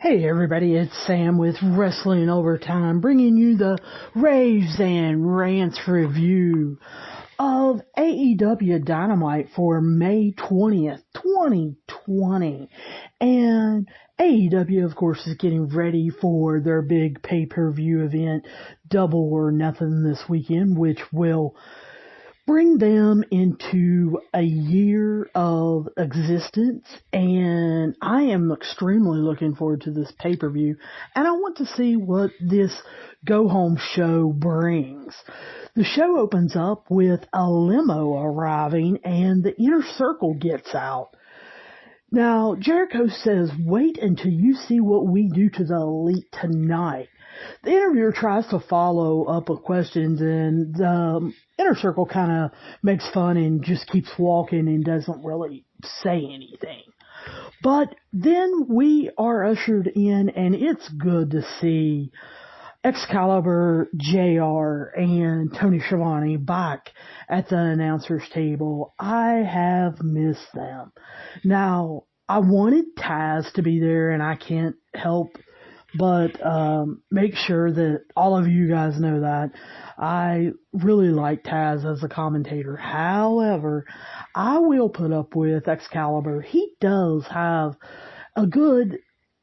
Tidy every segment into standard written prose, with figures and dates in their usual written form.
Hey everybody, it's Sam with Wrestling Overtime, bringing you the Raves and Rants review of AEW Dynamite for May 20th, 2020. And AEW, of course, is getting ready for their big pay-per-view event, Double or Nothing, this weekend, which will bring them into a year of existence, and I am extremely looking forward to this pay-per-view, and I want to see what this go-home show brings. The show opens up with a limo arriving, and the Inner Circle gets out. Now, Jericho says, "Wait until you see what we do to the Elite tonight." The interviewer tries to follow up with questions, and the Inner Circle kind of makes fun and just keeps walking and doesn't really say anything. But then we are ushered in, and it's good to see Excalibur, JR, and Tony Schiavone back at the announcer's table. I have missed them. Now, I wanted Taz to be there, and I can't help but make sure that all of you guys know that I really like Taz as a commentator. However, I will put up with Excalibur. He does have a good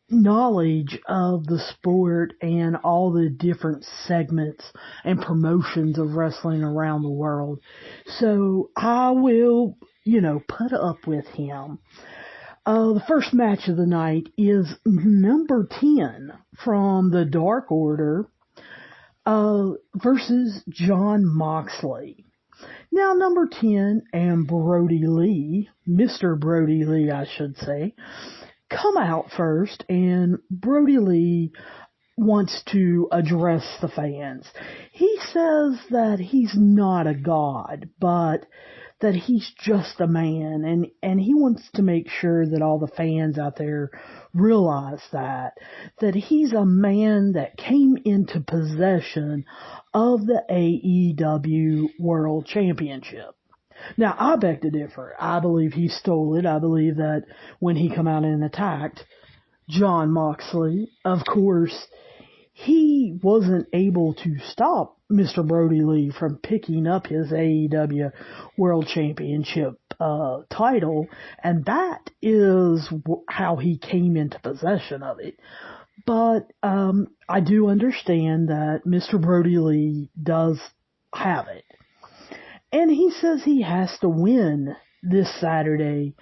knowledge of the sport and all the different segments and promotions of wrestling around the world. So I will, put up with him. The first match of the night is number 10 from the Dark Order versus Jon Moxley. Now, number 10 and Brody Lee, Mr. Brody Lee, I should say, come out first, and Brody Lee wants to address the fans. He says that he's not a god, but that he's just a man, and he wants to make sure that all the fans out there realize that he's a man that came into possession of the AEW World Championship. Now, I beg to differ. I believe he stole it. I believe that when he come out and attacked Jon Moxley, of course, he wasn't able to stop Mr. Brody Lee from picking up his AEW World Championship title, and that is how he came into possession of it. But I do understand that Mr. Brody Lee does have it. And he says he has to win this Saturday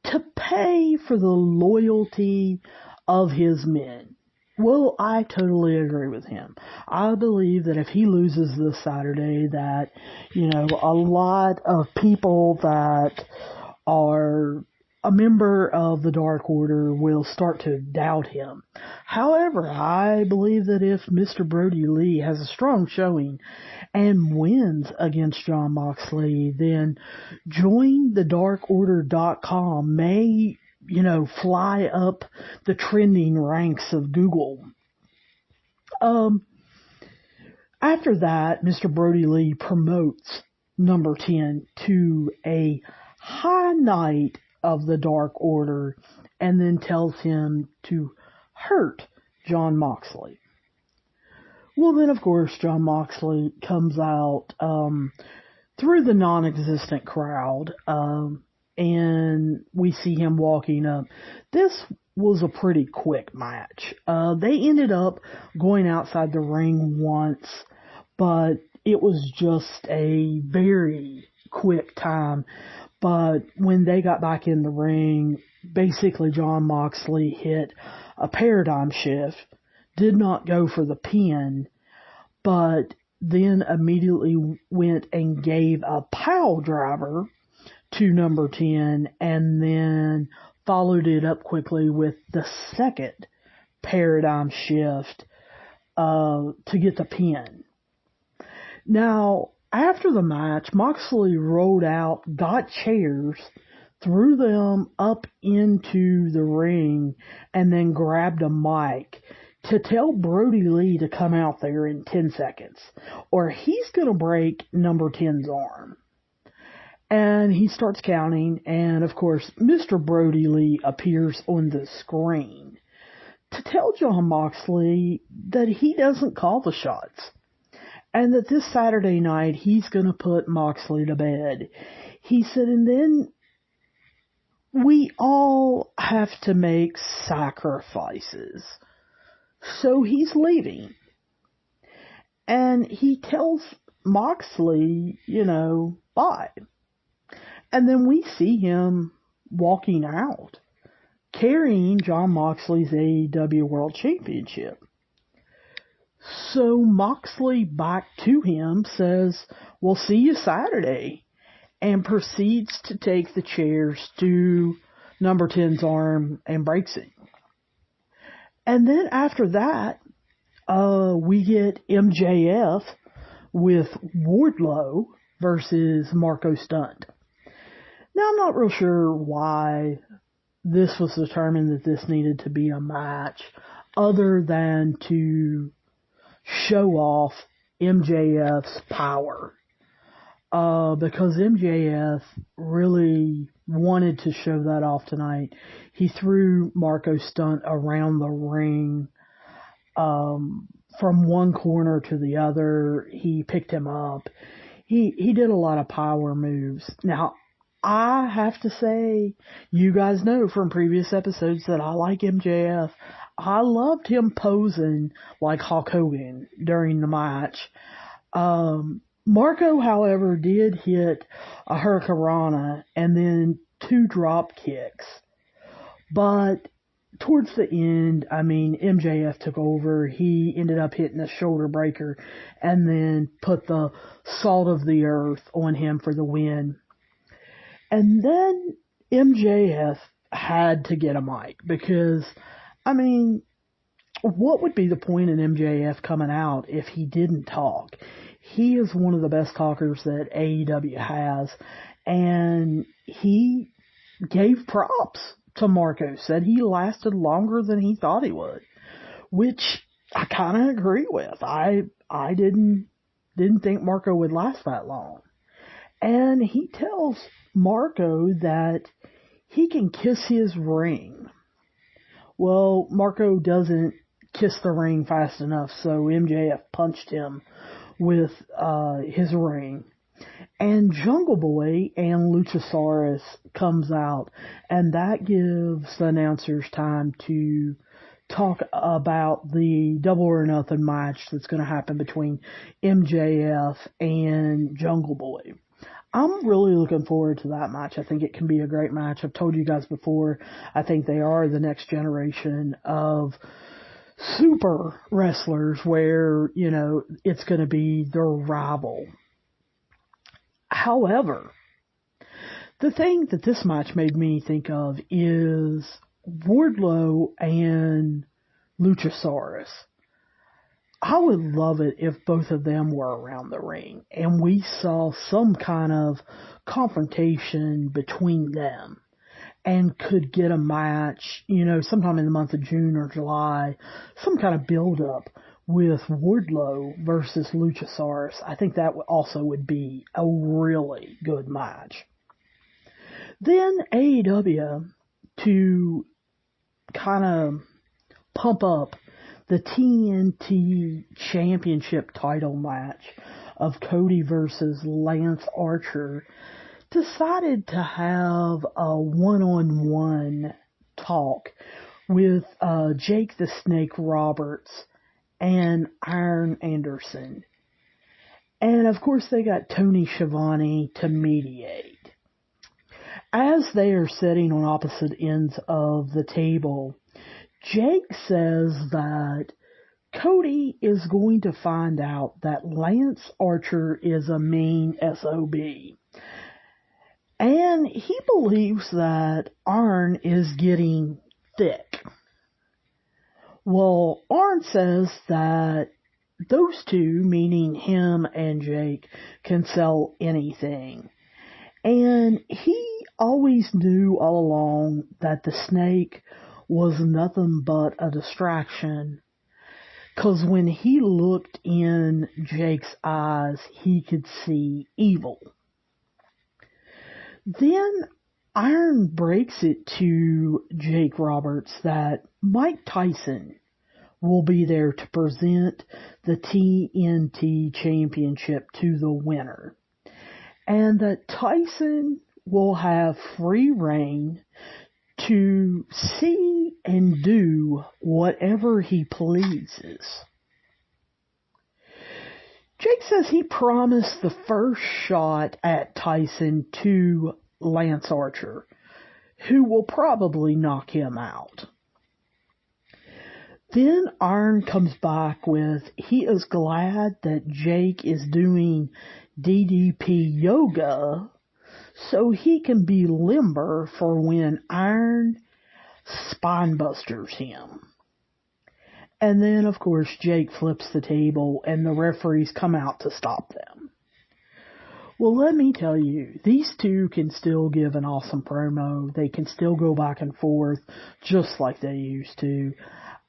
to pay for the loyalty of his men. Well, I totally agree with him. I believe that if he loses this Saturday, that, a lot of people that are a member of the Dark Order will start to doubt him. However, I believe that if Mr. Brody Lee has a strong showing and wins against Jon Moxley, then jointhedarkorder.com may fly up the trending ranks of Google. After that, Mr. Brody Lee promotes number 10 to a high night of the Dark Order and then tells him to hurt Jon Moxley. Well, then, of course, Jon Moxley comes out through the non-existent crowd, and we see him walking up. This was a pretty quick match. They ended up going outside the ring once, but it was just a very quick time. But when they got back in the ring, basically Jon Moxley hit a paradigm shift, did not go for the pin, but then immediately went and gave a pile driver to number 10, and then followed it up quickly with the second paradigm shift to get the pin. Now, after the match, Moxley rolled out, got chairs, threw them up into the ring, and then grabbed a mic to tell Brody Lee to come out there in 10 seconds, or he's going to break number 10's arm. And he starts counting, and of course, Mr. Brody Lee appears on the screen to tell Jon Moxley that he doesn't call the shots. And that this Saturday night, he's going to put Moxley to bed. He said, and then we all have to make sacrifices. So he's leaving. And he tells Moxley, bye. And then we see him walking out, carrying Jon Moxley's AEW World Championship. So Moxley back to him says, we'll see you Saturday, and proceeds to take the chairs to number 10's arm and breaks it. And then after that, we get MJF with Wardlow versus Marco Stunt. Now, I'm not real sure why this was determined that this needed to be a match, other than to show off MJF's power. Because MJF really wanted to show that off tonight. He threw Marco Stunt around the ring, from one corner to the other. He picked him up. He did a lot of power moves. Now, I have to say, you guys know from previous episodes that I like MJF. I loved him posing like Hulk Hogan during the match. Marco, however, did hit a Hurricanrana and then 2 drop kicks. But towards the end, MJF took over. He ended up hitting a shoulder breaker and then put the salt of the earth on him for the win. And then MJF had to get a mic because, what would be the point in MJF coming out if he didn't talk? He is one of the best talkers that AEW has, and he gave props to Marco, said he lasted longer than he thought he would, which I kind of agree with. I didn't think Marco would last that long. And he tells Marco that he can kiss his ring. Well, Marco doesn't kiss the ring fast enough, so MJF punched him with his ring. And Jungle Boy and Luchasaurus comes out, and that gives the announcers time to talk about the Double or Nothing match that's going to happen between MJF and Jungle Boy. I'm really looking forward to that match. I think it can be a great match. I've told you guys before, I think they are the next generation of super wrestlers where, it's going to be their rival. However, the thing that this match made me think of is Wardlow and Luchasaurus. I would love it if both of them were around the ring and we saw some kind of confrontation between them and could get a match, sometime in the month of June or July, some kind of build-up with Wardlow versus Luchasaurus. I think that also would be a really good match. Then AEW, to kind of pump up the TNT Championship title match of Cody versus Lance Archer, decided to have a one-on-one talk with Jake the Snake Roberts and Arn Anderson. And of course they got Tony Schiavone to mediate. As they are sitting on opposite ends of the table, Jake says that Cody is going to find out that Lance Archer is a mean SOB. And he believes that Arn is getting thick. Well, Arn says that those two, meaning him and Jake, can sell anything. And he always knew all along that the snake was nothing but a distraction. 'Cause when he looked in Jake's eyes, he could see evil. Then Iron breaks it to Jake Roberts that Mike Tyson will be there to present the TNT Championship to the winner, and that Tyson will have free reign to see and do whatever he pleases. Jake says he promised the first shot at Tyson to Lance Archer, who will probably knock him out. Then Iron comes back with he is glad that Jake is doing DDP yoga so he can be limber for when Iron spinebusters him. And then, of course, Jake flips the table and the referees come out to stop them. Well, let me tell you, these two can still give an awesome promo. They can still go back and forth just like they used to.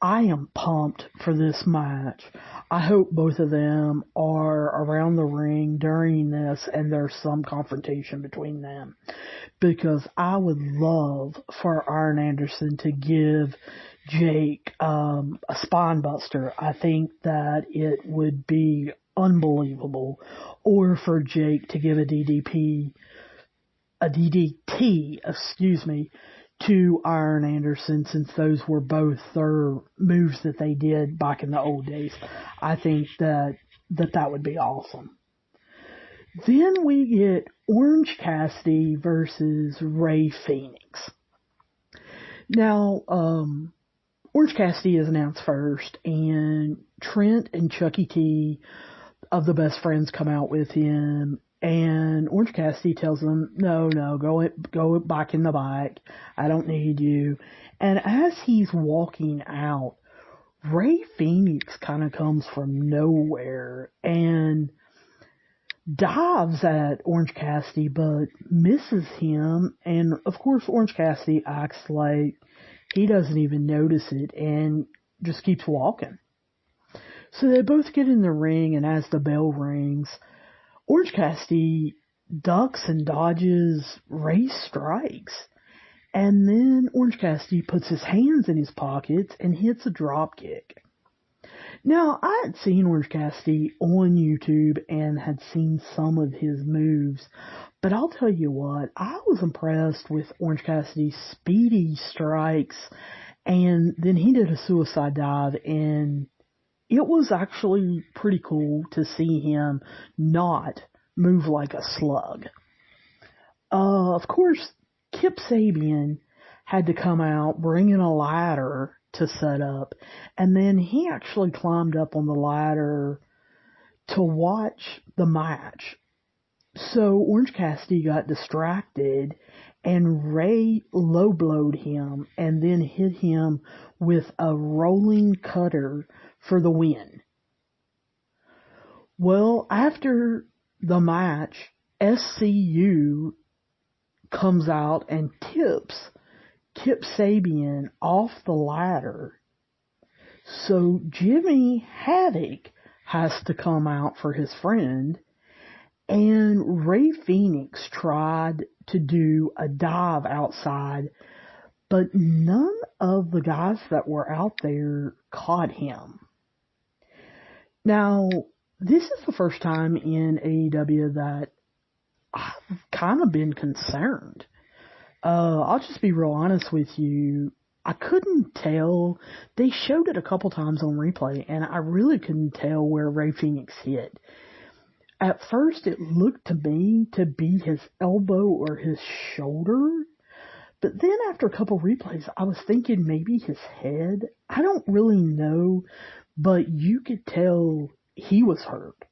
I am pumped for this match. I hope both of them are around the ring during this and there's some confrontation between them, because I would love for Arn Anderson to give Jake a spine buster. I think that it would be unbelievable. Or for Jake to give a DDT, to Arn Anderson, since those were both their moves that they did back in the old days. I think that would be awesome. Then we get Orange Cassidy versus Rey Fenix. Now, Orange Cassidy is announced first, and Trent and Chucky T of the Best Friends come out with him, and Orange Cassidy tells them, no, go back in the back. I don't need you. And as he's walking out, Rey Fenix kind of comes from nowhere and dives at Orange Cassidy, but misses him. And of course, Orange Cassidy acts like he doesn't even notice it and just keeps walking. So they both get in the ring, and as the bell rings, Orange Cassidy ducks and dodges Rey's strikes. And then Orange Cassidy puts his hands in his pockets and hits a drop kick. Now, I had seen Orange Cassidy on YouTube and had seen some of his moves, but I'll tell you what, I was impressed with Orange Cassidy's speedy strikes, and then he did a suicide dive, and it was actually pretty cool to see him not move like a slug. Of course, Kip Sabian had to come out bringing a ladder to set up, and then he actually climbed up on the ladder to watch the match. So Orange Cassidy got distracted, and Rey low-blowed him and then hit him with a rolling cutter for the win. Well, after the match, SCU comes out and tips Kip Sabian off the ladder. So Jimmy Havoc has to come out for his friend, and Rey Fenix tried to do a dive outside, but none of the guys that were out there caught him. Now, this is the first time in AEW that I've kind of been concerned. I'll just be real honest with you. I couldn't tell. They showed it a couple times on replay, and I really couldn't tell where Rey Fenix hit. At first, it looked to me to be his elbow or his shoulder, but then after a couple replays, I was thinking maybe his head. I don't really know, but you could tell he was hurt.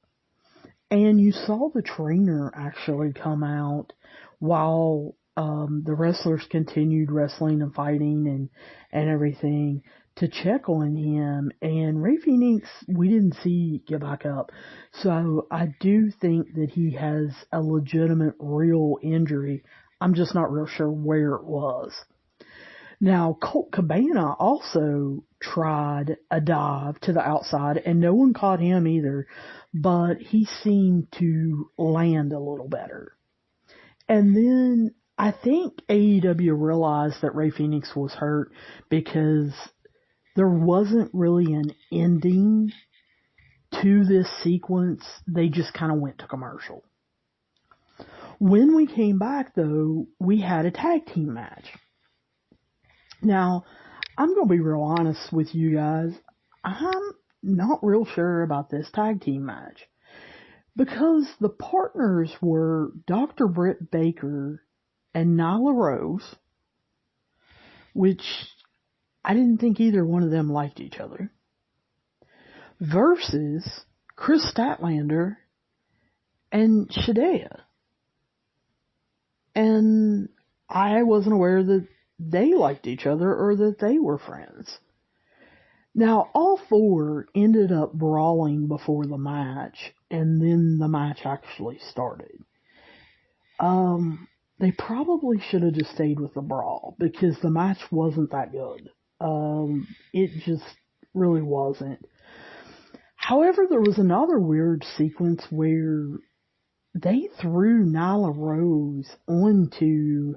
And you saw the trainer actually come out while the wrestlers continued wrestling and fighting and everything to check on him. And Rey Fenix, we didn't see get back up. So I do think that he has a legitimate, real injury. I'm just not real sure where it was. Now, Colt Cabana also tried a dive to the outside, and no one caught him either, but he seemed to land a little better. And then I think AEW realized that Rey Fenix was hurt because there wasn't really an ending to this sequence. They just kind of went to commercial. When we came back, though, we had a tag team match. Now, I'm going to be real honest with you guys. I'm not real sure about this tag team match because the partners were Dr. Britt Baker and Nyla Rose, which I didn't think either one of them liked each other, versus Chris Statlander and Shadea. And I wasn't aware that they liked each other or that they were friends. Now, all four ended up brawling before the match, and then the match actually started. They probably should have just stayed with the brawl because the match wasn't that good. It just really wasn't. However, there was another weird sequence where they threw Nyla Rose onto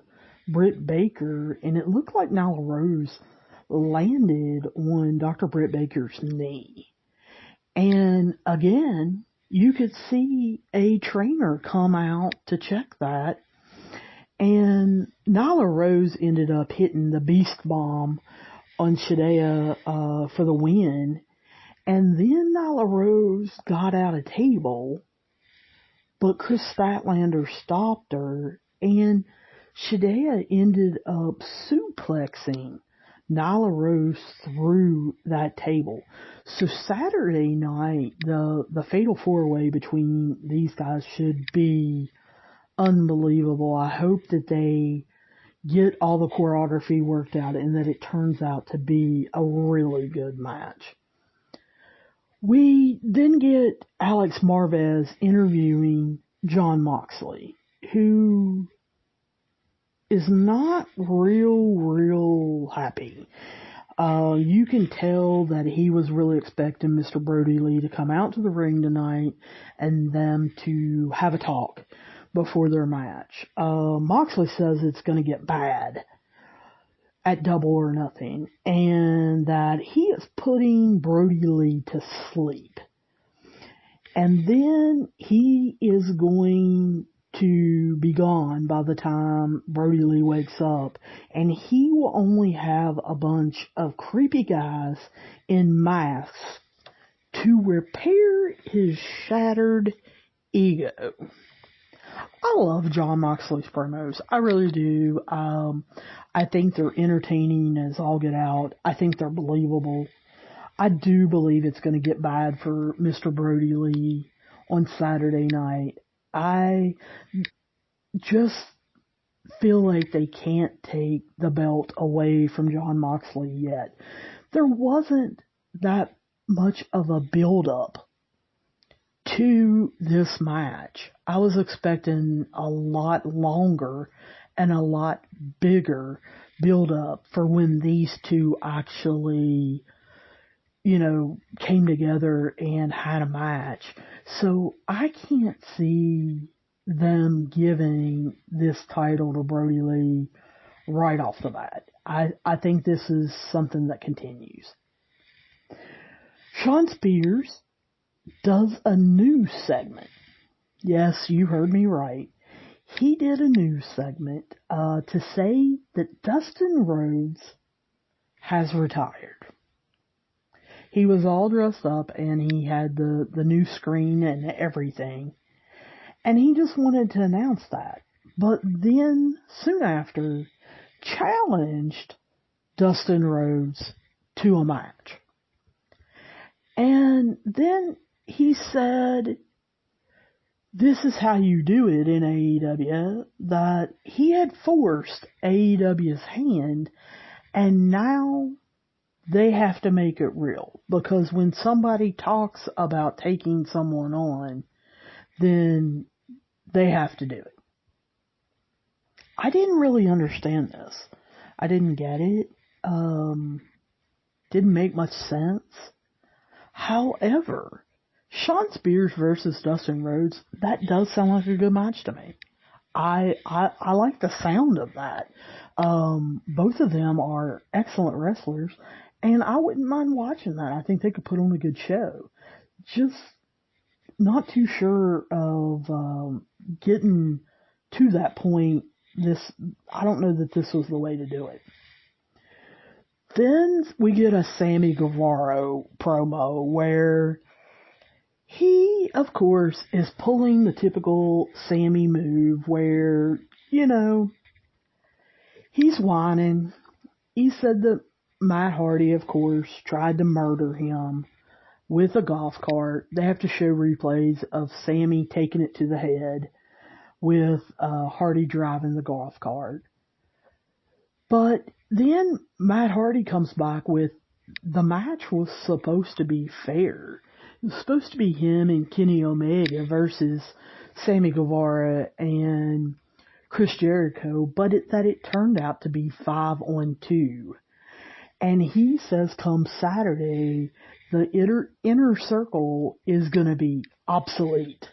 Britt Baker, and it looked like Nyla Rose landed on Dr. Britt Baker's knee. And again, you could see a trainer come out to check that, and Nyla Rose ended up hitting the Beast Bomb on Shadea for the win. And then Nyla Rose got out a table, but Chris Statlander stopped her, and Shadea ended up suplexing Nyla Rose through that table. So Saturday night, the Fatal 4-Way between these guys should be unbelievable. I hope that they get all the choreography worked out and that it turns out to be a really good match. We then get Alex Marvez interviewing Jon Moxley, who is not real happy. You can tell that he was really expecting Mr. Brody Lee to come out to the ring tonight and them to have a talk before their match. Moxley says it's going to get bad at Double or Nothing, and that he is putting Brody Lee to sleep. And then he is going to be gone by the time Brody Lee wakes up, and he will only have a bunch of creepy guys in masks to repair his shattered ego. I love Jon Moxley's promos. I really do. I think they're entertaining as all get out. I think they're believable. I do believe it's going to get bad for Mr. Brody Lee on Saturday night. I just feel like they can't take the belt away from Jon Moxley yet. There wasn't that much of a build-up to this match. I was expecting a lot longer and a lot bigger build-up for when these two actually, came together and had a match. So I can't see them giving this title to Brody Lee right off the bat. I think this is something that continues. Shawn Spears does a news segment. Yes, you heard me right. He did a news segment to say that Dustin Rhodes has retired. He was all dressed up and he had the new screen and everything. And he just wanted to announce that. But then, soon after, challenged Dustin Rhodes to a match. And then he said, this is how you do it in AEW, that he had forced AEW's hand, and now they have to make it real. Because when somebody talks about taking someone on, then they have to do it. I didn't really understand this. I didn't get it. Didn't make much sense. However, Shawn Spears versus Dustin Rhodes, that does sound like a good match to me. I like the sound of that. Both of them are excellent wrestlers, and I wouldn't mind watching that. I think they could put on a good show. Just not too sure of getting to that point. I don't know that this was the way to do it. Then we get a Sammy Guevara promo where he, of course, is pulling the typical Sammy move where, he's whining. He said that Matt Hardy, of course, tried to murder him with a golf cart. They have to show replays of Sammy taking it to the head with Hardy driving the golf cart. But then Matt Hardy comes back with the match was supposed to be fair. It was supposed to be him and Kenny Omega versus Sammy Guevara and Chris Jericho, but it turned out to be 5-on-2. And he says come Saturday, the inner circle is going to be obsolete.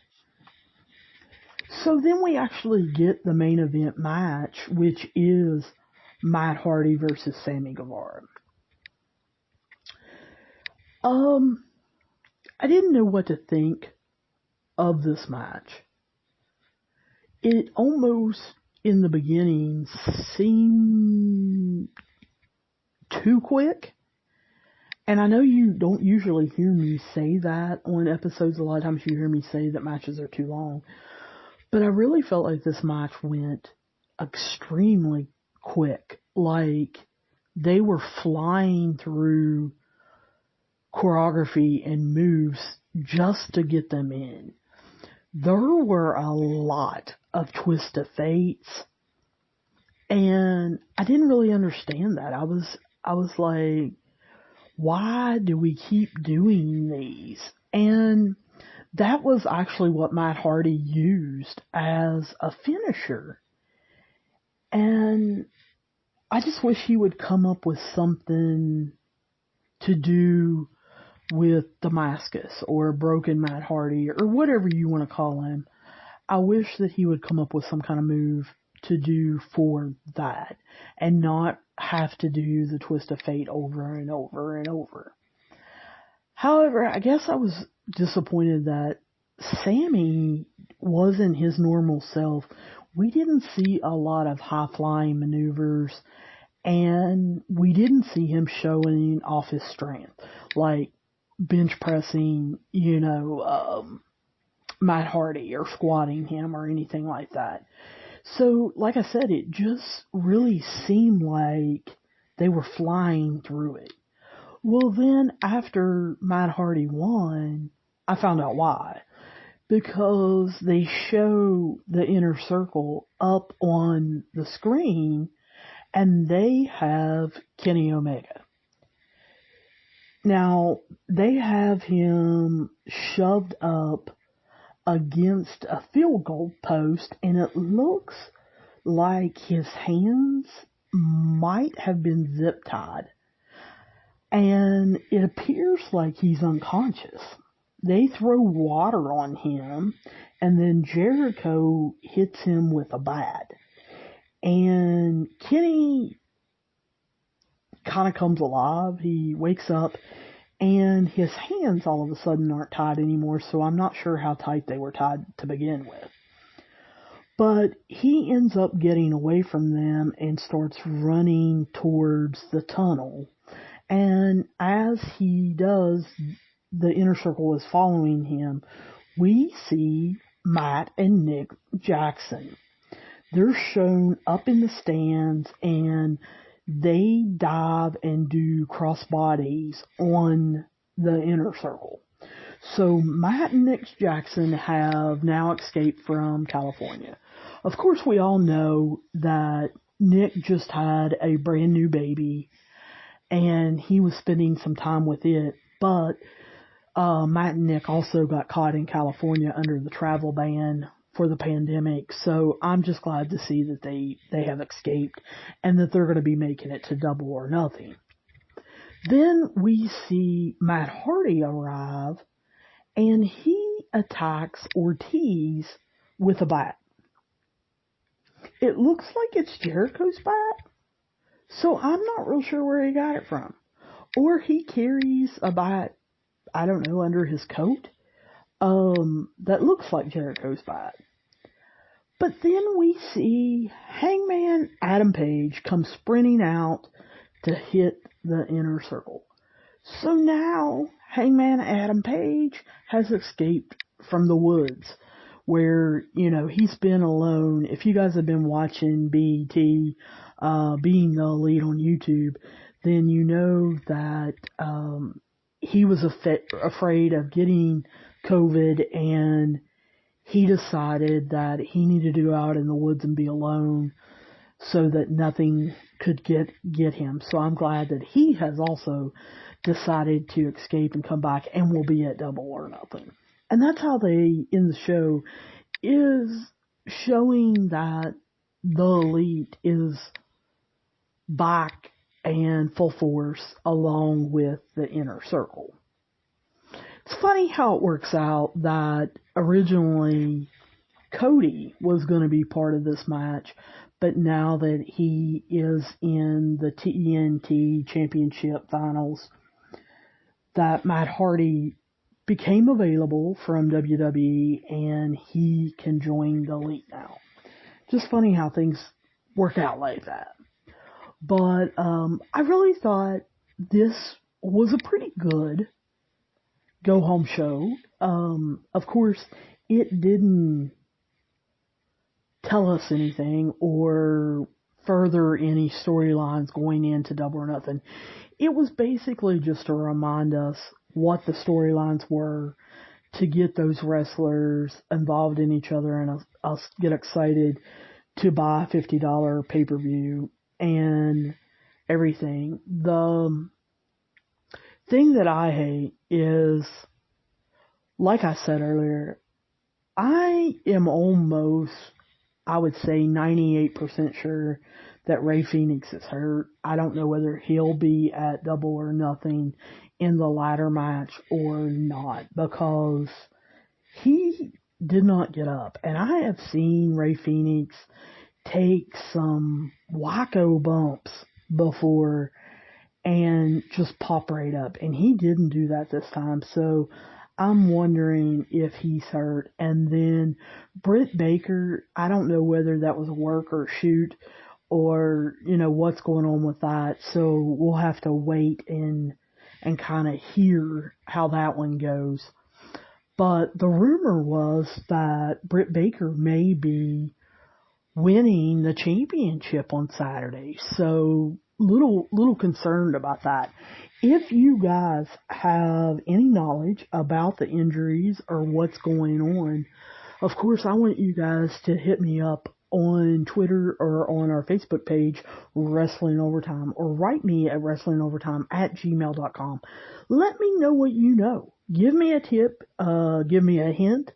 So then we actually get the main event match, which is Matt Hardy versus Sammy Guevara. I didn't know what to think of this match. It almost, in the beginning, seemed too quick. And I know you don't usually hear me say that on episodes. A lot of times you hear me say that matches are too long. But I really felt like this match went extremely quick. Like, they were flying through choreography and moves just to get them in. There were a lot of twist of fates, and I didn't really understand that. I was like, why do we keep doing these? And that was actually what Matt Hardy used as a finisher. And I just wish he would come up with something to do with Damascus or Broken Matt Hardy or whatever you want to call him. I wish that he would come up with some kind of move to do for that and not have to do the twist of fate over and over and over. However, I guess I was disappointed that Sammy wasn't his normal self. We didn't see a lot of high-flying maneuvers, and we didn't see him showing off his strength, like bench pressing, Matt Hardy or squatting him or anything like that. So, like I said, it just really seemed like they were flying through it. Well, then, after Matt Hardy won, I found out why. Because they show the inner circle up on the screen, and they have Kenny Omega. Now, they have him shoved up against a field goal post, and it looks like his hands might have been zip tied. And it appears like he's unconscious. They throw water on him, and then Jericho hits him with a bat. And Kenny kind of comes alive. He wakes up, and his hands all of a sudden aren't tied anymore, so I'm not sure how tight they were tied to begin with. But he ends up getting away from them and starts running towards the tunnel. And as he does, the inner circle is following him. We see Matt and Nick Jackson. They're shown up in the stands, and they dive and do crossbodies on the inner circle. So Matt and Nick Jackson have now escaped from California. Of course, we all know that Nick just had a brand new baby, and he was spending some time with it, but Matt and Nick also got caught in California under the travel ban for the pandemic, so I'm just glad to see that they have escaped and that they're going to be making it to Double or Nothing. Then we see Matt Hardy arrive, and he attacks Ortiz with a bat. It looks like it's Jericho's bat, so I'm not real sure where he got it from. Or he carries a bat, I don't know, under his coat, that looks like Jericho's bat. But then we see Hangman Adam Page come sprinting out to hit the inner circle. So now Hangman Adam Page has escaped from the woods where, he's been alone. If you guys have been watching BET, Being the Elite on YouTube, then you know that he was afraid of getting COVID, and he decided that he needed to go out in the woods and be alone so that nothing could get him. So I'm glad that he has also decided to escape and come back and will be at Double or Nothing. And that's how they end the show, is showing that the Elite is back and full force along with the Inner Circle. It's funny how it works out that originally Cody was going to be part of this match, but now that he is in the TNT Championship Finals, that Matt Hardy became available from WWE and he can join the Elite now. Just funny how things work out like that. But I really thought this was a pretty good go-home show. Of course, it didn't tell us anything or further any storylines going into Double or Nothing. It was basically just to remind us what the storylines were, to get those wrestlers involved in each other and us get excited to buy a $50 pay-per-view and everything. The thing that I hate is, like I said earlier, I am almost, I would say 98% sure that Rey Fenix is hurt. I don't know whether he'll be at Double or Nothing in the ladder match or not, because he did not get up. And I have seen Rey Fenix take some wacko bumps before and just pop right up. And he didn't do that this time. So I'm wondering if he's hurt. And then Britt Baker, I don't know whether that was a work or shoot or, what's going on with that. So we'll have to wait and kind of hear how that one goes. But the rumor was that Britt Baker may be winning the championship on Saturday. So little concerned about that. If you guys have any knowledge about the injuries or what's going on, of course, I want you guys to hit me up on Twitter or on our Facebook page, Wrestling Overtime, or write me at wrestlingovertime@gmail.com. Let me know what you know. Give me a tip, give me a hint,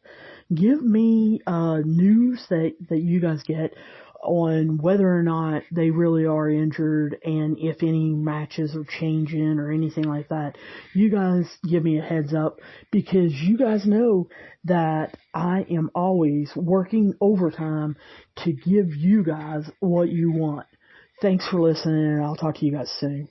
give me news that you guys get on whether or not they really are injured and if any matches are changing or anything like that. You guys give me a heads up, because you guys know that I am always working overtime to give you guys what you want. Thanks for listening, and I'll talk to you guys soon.